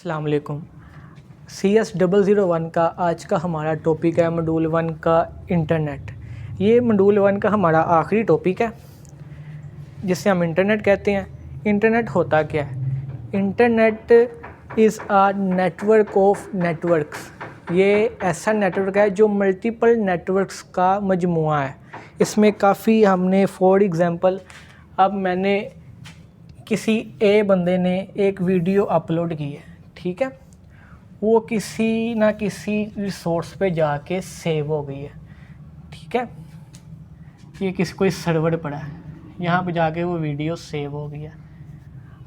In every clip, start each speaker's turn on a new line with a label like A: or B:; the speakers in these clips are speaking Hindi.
A: अस्सलाम वालेकुम। CS001 का आज का हमारा टॉपिक है मॉड्यूल 1 का इंटरनेट। ये मॉड्यूल 1 का हमारा आखिरी टॉपिक है जिसे हम इंटरनेट कहते हैं। इंटरनेट होता क्या है? Internet is a network of networks. ये ऐसा नेटवर्क है जो मल्टीपल नेटवर्क्स का मजमुआ है। इसमें काफ़ी हमने फॉर एग्ज़ाम्पल अब मैंने किसी ए बंदे ने एक वीडियो अपलोड की है, ठीक है, वो किसी ना किसी रिसोर्स पे जाके सेव हो गई है, ठीक है, ये किसी कोई सर्वर पड़ा है, यहाँ पे जाके वो वीडियो सेव हो गई है।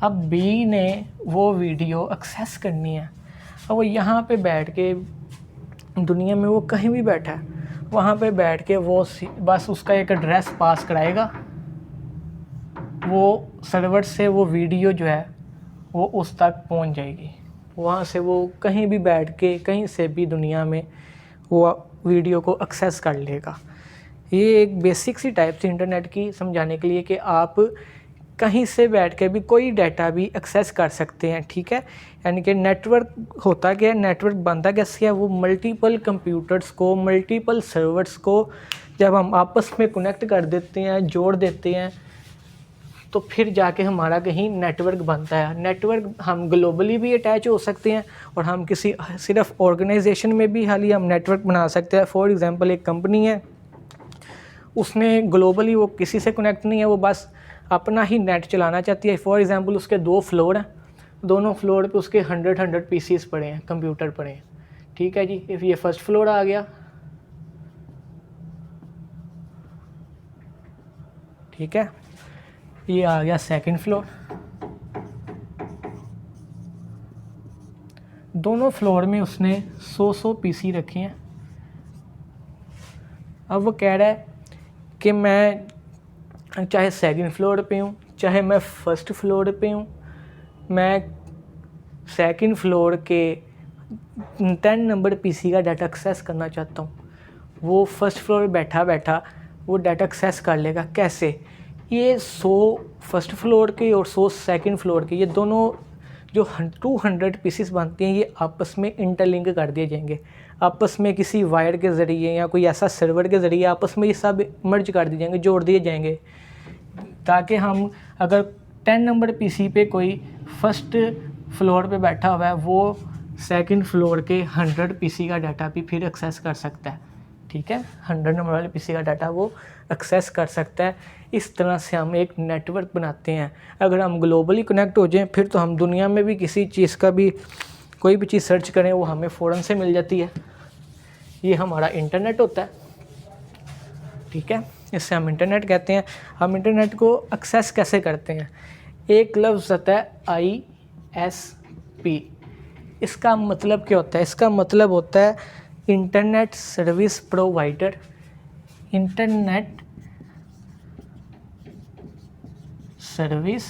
A: अब बी ने वो वीडियो एक्सेस करनी है। अब वो यहाँ पे बैठ के दुनिया में वो कहीं भी बैठा है, वहाँ पे बैठ के वो बस उसका एक एड्रेस पास कराएगा, वो सर्वर से वो वीडियो जो है वो उस तक पहुंच जाएगी। वहाँ से वो कहीं भी बैठ के कहीं से भी दुनिया में वो वीडियो को एक्सेस कर लेगा। ये एक बेसिक सी टाइप थी इंटरनेट की समझाने के लिए कि आप कहीं से बैठ के भी कोई डाटा भी एक्सेस कर सकते हैं, ठीक है। यानी कि नेटवर्क होता क्या है, नेटवर्क बनता कैसे है, वो मल्टीपल कंप्यूटर्स को, मल्टीपल सर्वर्स को जब हम आपस में कनेक्ट कर देते हैं, जोड़ देते हैं, तो फिर जाके हमारा कहीं नेटवर्क बनता है। नेटवर्क हम ग्लोबली भी अटैच हो सकते हैं और हम किसी सिर्फ ऑर्गेनाइजेशन में भी हाल ही हम नेटवर्क बना सकते हैं। फॉर एग्जांपल एक कंपनी है, उसने ग्लोबली वो किसी से कनेक्ट नहीं है, वो बस अपना ही नेट चलाना चाहती है। फॉर एग्जांपल उसके 2 फ्लोर हैं, दोनों फ्लोर पे उसके 100 पीसीस पड़े हैं, कंप्यूटर पड़े हैं, ठीक है जी। इफ़ ये फर्स्ट फ्लोर आ गया, ठीक है, ये आ गया सेकंड फ्लोर। दोनों फ्लोर में उसने 100 पीसी रखे हैं। अब वो कह रहा है कि मैं चाहे सेकंड फ्लोर पे हूँ, चाहे मैं फर्स्ट फ्लोर पे हूँ, मैं सेकंड फ्लोर के 10 नंबर पीसी का डाटा एक्सेस करना चाहता हूँ। वो फर्स्ट फ्लोर बैठा बैठा वो डाटा एक्सेस कर लेगा। कैसे? ये 100 फर्स्ट फ्लोर के और 100 सेकंड फ्लोर के, ये दोनों जो 200 पीसेस बनती हैं, ये आपस में इंटरलिंक कर दिए जाएंगे। आपस में किसी वायर के ज़रिए या कोई ऐसा सर्वर के ज़रिए आपस में ये सब मर्ज कर दिए जाएंगे, जोड़ दिए जाएंगे, ताकि हम अगर 10 नंबर पीसी पे कोई फर्स्ट फ्लोर पे बैठा हुआ है, वो सेकंड फ्लोर के 100 पीसी का डाटा भी फिर एक्सेस कर सकता है, ठीक है। 100 नंबर वाले पीसी का डाटा वो एक्सेस कर सकता है। इस तरह से हम एक नेटवर्क बनाते हैं। अगर हम ग्लोबली कनेक्ट हो जाएं, फिर तो हम दुनिया में भी किसी चीज़ का भी कोई भी चीज़ सर्च करें वो हमें फ़ौरन से मिल जाती है। ये हमारा इंटरनेट होता है, ठीक है, इससे हम इंटरनेट कहते हैं। हम इंटरनेट को एक्सेस कैसे करते हैं? एक लफ्ज़ आता है ISP। इसका मतलब क्या होता है? इसका मतलब होता है internet service provider. Internet service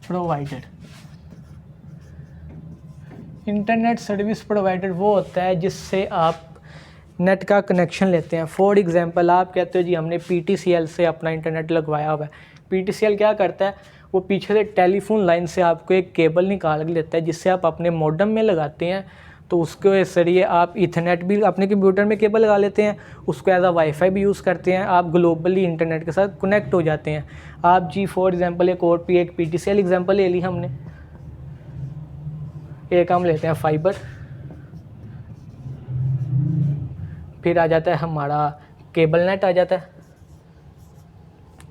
A: provider. Internet service provider वो होता है जिससे आप नेट का कनेक्शन लेते हैं। फॉर एग्जांपल आप कहते हो जी हमने PTCL से अपना इंटरनेट लगवाया हुआ है। PTCL क्या करता है? वो पीछे से टेलीफोन लाइन से आपको एक केबल निकाल के लेता है, जिससे आप अपने मॉडेम में लगाते हैं, तो उसके ज़रिए आप इथरनेट भी अपने कंप्यूटर में केबल लगा लेते हैं, उसको एज अ वाईफाई भी यूज़ करते हैं, आप ग्लोबली इंटरनेट के साथ कनेक्ट हो जाते हैं। आप जी फॉर एग्जांपल एक PTCL एग्जांपल ले ली हमने। एक हम लेते हैं फाइबर, फिर आ जाता है हमारा केबल नेट आ जाता है।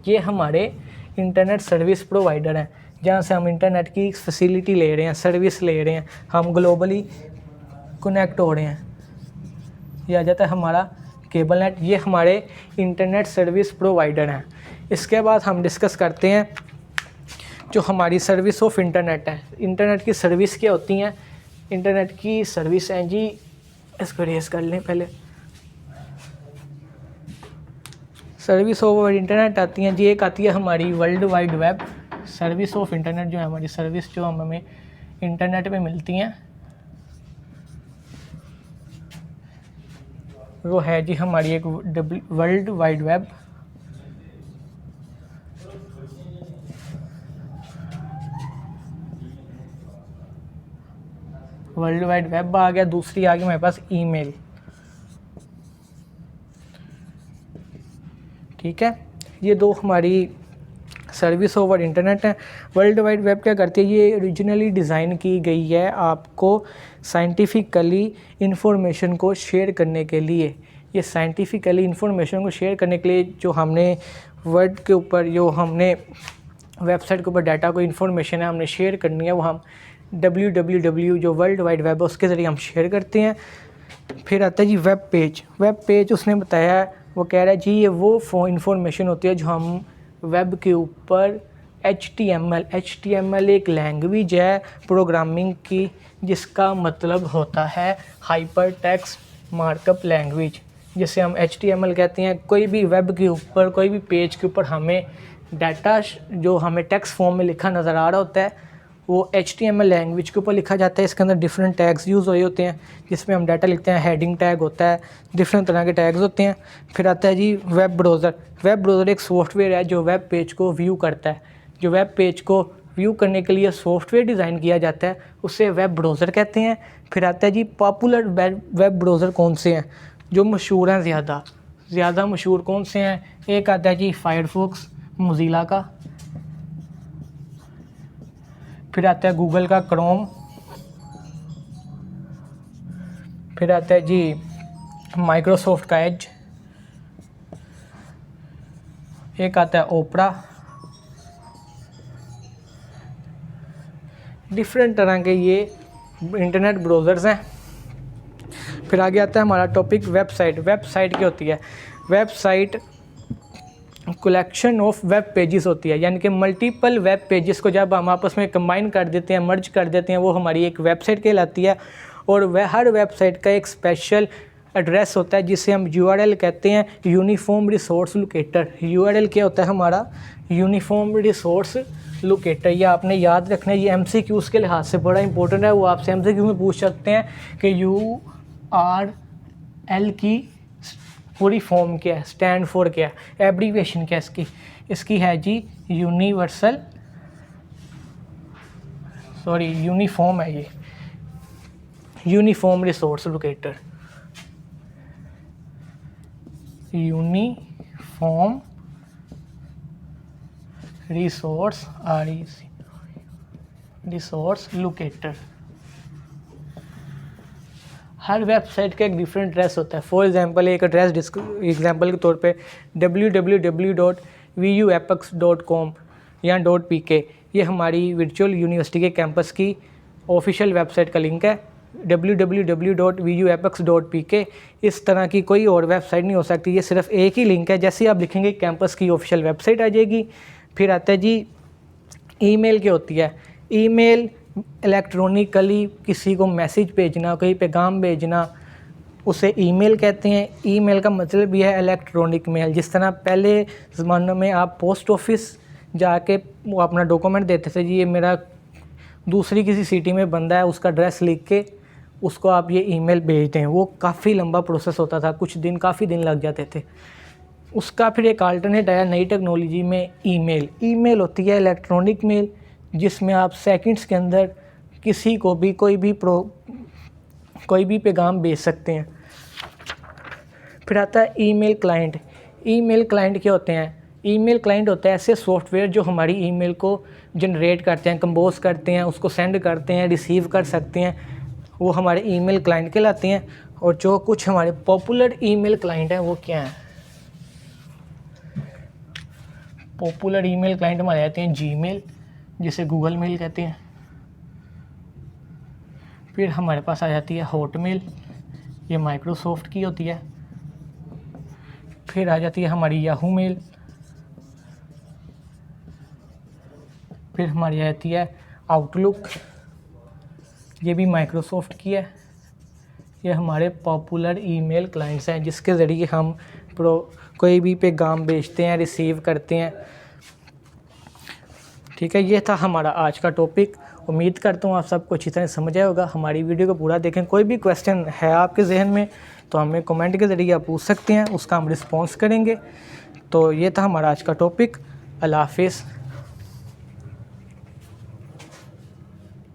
A: ये हमारे इंटरनेट सर्विस प्रोवाइडर हैं, जहाँ से हम इंटरनेट की फैसिलिटी ले रहे हैं, सर्विस ले रहे हैं, हम ग्लोबली कनेक्ट हो रहे हैं। ये आ जाता है हमारा केबल नेट। ये हमारे इंटरनेट सर्विस प्रोवाइडर हैं। इसके बाद हम डिस्कस करते हैं जो हमारी सर्विस ऑफ इंटरनेट है। इंटरनेट की सर्विस क्या होती हैं? इंटरनेट की सर्विस हैं जी, इसको रेस कर लें पहले। सर्विस ऑफ इंटरनेट आती हैं जी, एक आती है हमारी world wide web. Service of internet जो है हमारी सर्विस जो हमें इंटरनेट पे मिलती हैं, वो है जी हमारी एक world wide web. World wide web आ गया। दूसरी आ गई हमारे पास ईमेल, ठीक है। ये दो हमारी सर्विस ओवर इंटरनेट है। वर्ल्ड वाइड वेब क्या करती है, ये ओरिजिनली डिज़ाइन की गई है आपको साइंटिफिकली इंफॉर्मेशन को शेयर करने के लिए। ये साइंटिफिकली इंफॉर्मेशन को शेयर करने के लिए जो हमने वर्ड के ऊपर, जो हमने वेबसाइट के ऊपर डाटा को इंफॉर्मेशन है हमने शेयर करनी है, वो हम www जो वर्ल्ड वाइड वेब है उसके ज़रिए हम शेयर करते हैं। फिर आता है जी वेब पेज। वेब पेज उसने बताया, वो कह रहा है जी ये वो इंफॉर्मेशन होती है जो हम वेब के ऊपर HTML एक लैंग्वेज है प्रोग्रामिंग की, जिसका मतलब होता है हाइपर टेक्स्ट मार्कअप लैंग्वेज, जिसे हम HTML कहते हैं। कोई भी वेब के ऊपर, कोई भी पेज के ऊपर हमें डाटा जो हमें टेक्स्ट फॉर्म में लिखा नज़र आ रहा होता है वो HTML लैंग्वेज के ऊपर लिखा जाता है। इसके अंदर डिफरेंट टैग्स यूज़ हुए होते हैं जिसमें हम डाटा लिखते हैं। हेडिंग टैग होता है, डिफरेंट तरह के टैग्स होते हैं। फिर आता है जी वेब ब्राउज़र। वेब ब्राउज़र एक सॉफ्टवेयर है जो वेब पेज को व्यू करता है। जो वेब पेज को व्यू करने के लिए सॉफ्टवेयर डिज़ाइन किया जाता है उसे वेब ब्राउज़र कहते हैं। फिर आता है जी पॉपुलर वेब ब्राउज़र कौन से हैं जो मशहूर हैं, ज़्यादा मशहूर कौन से हैं। एक आता है जी फायरफॉक्स मोज़िला का, फिर आता है गूगल का क्रोम, फिर आता है जी माइक्रोसॉफ्ट का एज, एक आता है ओपरा। डिफरेंट तरह के ये इंटरनेट ब्राउज़र्स हैं। फिर आगे आता है हमारा टॉपिक वेबसाइट। वेबसाइट क्या होती है, website collection of web pages होती है, यानी कि मल्टीपल वेब पेजेस को जब हम आपस में कंबाइन कर देते हैं, मर्ज कर देते हैं, वो हमारी एक वेबसाइट कहलाती है। और वह हर वेबसाइट का एक स्पेशल एड्रेस होता है जिसे हम URL कहते हैं, यूनिफॉर्म रिसोर्स लोकेटर। URL क्या होता है हमारा, यूनिफॉर्म रिसोर्स लोकेटर। ये आपने याद रखना है, ये MCQs के लिहाज से बड़ा इंपॉर्टेंट है। वो आपसे MCQ में पूछ सकते हैं कि URL की पूरी फॉर्म क्या है, स्टैंड फॉर क्या है, एब्रीविएशन क्या है इसकी है जी यूनिफॉर्म है, ये uniform resource locator. Uniform resource locator. हर वेबसाइट का एक डिफरेंट एड्रेस होता है। फॉर एग्जांपल एक एड्रेस एग्जांपल के तौर पे www.vuapex.com या .pk, ये हमारी वर्चुअल यूनिवर्सिटी के कैंपस की ऑफिशियल वेबसाइट का लिंक है। www.vuapex.pk इस तरह की कोई और वेबसाइट नहीं हो सकती, ये सिर्फ एक ही लिंक है। जैसे आप लिखेंगे कैंपस की ऑफिशियल वेबसाइट आ जाएगी। फिर आता है जी ईमेल क्या होती है। ईमेल इलेक्ट्रॉनिकली किसी को मैसेज भेजना, कोई पैगाम भेजना, उसे ईमेल कहते हैं। ईमेल का मतलब भी है इलेक्ट्रॉनिक मेल। जिस तरह पहले ज़मानों में आप पोस्ट ऑफिस जाके वो अपना डॉक्यूमेंट देते थे, जी ये मेरा दूसरी किसी सिटी में बंदा है, उसका एड्रेस लिख के उसको आप ये ईमेल भेजते हैं, वो काफ़ी लंबा प्रोसेस होता था, काफ़ी दिन लग जाते थे। उसका फिर एक अल्टरनेट आया नई टेक्नोलॉजी में, ईमेल। ईमेल होती है इलेक्ट्रॉनिक मेल जिसमें आप सेकंड्स के अंदर किसी को भी कोई भी पैगाम भेज सकते हैं। फिर आता है ईमेल क्लाइंट। ईमेल क्लाइंट क्या होते हैं, ईमेल क्लाइंट होता है ऐसे सॉफ्टवेयर जो हमारी ईमेल को जनरेट करते हैं, कंपोज करते हैं, उसको सेंड करते हैं, रिसीव कर सकते हैं, वो हमारे ईमेल क्लाइंट कहलाते हैं। और जो कुछ हमारे पॉपुलर ईमेल क्लाइंट हैं वो क्या हैं, पॉपुलर ईमेल क्लाइंट हमारे आते हैं जीमेल, जिसे गूगल मेल कहते हैं। फिर हमारे पास आ जाती है हॉटमेल, ये माइक्रोसॉफ्ट की होती है। फिर आ जाती है हमारी याहू मेल। फिर हमारी आ जाती है आउटलुक, ये भी माइक्रोसॉफ्ट की है। ये हमारे पॉपुलर ईमेल क्लाइंट्स हैं जिसके ज़रिए हम कोई भी पैगाम भेजते हैं, रिसीव करते हैं। ठीक है, ये था हमारा आज का टॉपिक। उम्मीद करता हूँ आप सबको अच्छी तरह समझ आया होगा। हमारी वीडियो को पूरा देखें। कोई भी क्वेश्चन है आपके जहन में तो हमें कमेंट के ज़रिए आप पूछ सकते हैं, उसका हम रिस्पॉन्स करेंगे। तो ये था हमारा आज का टॉपिक। अल्लाह हाफिज़।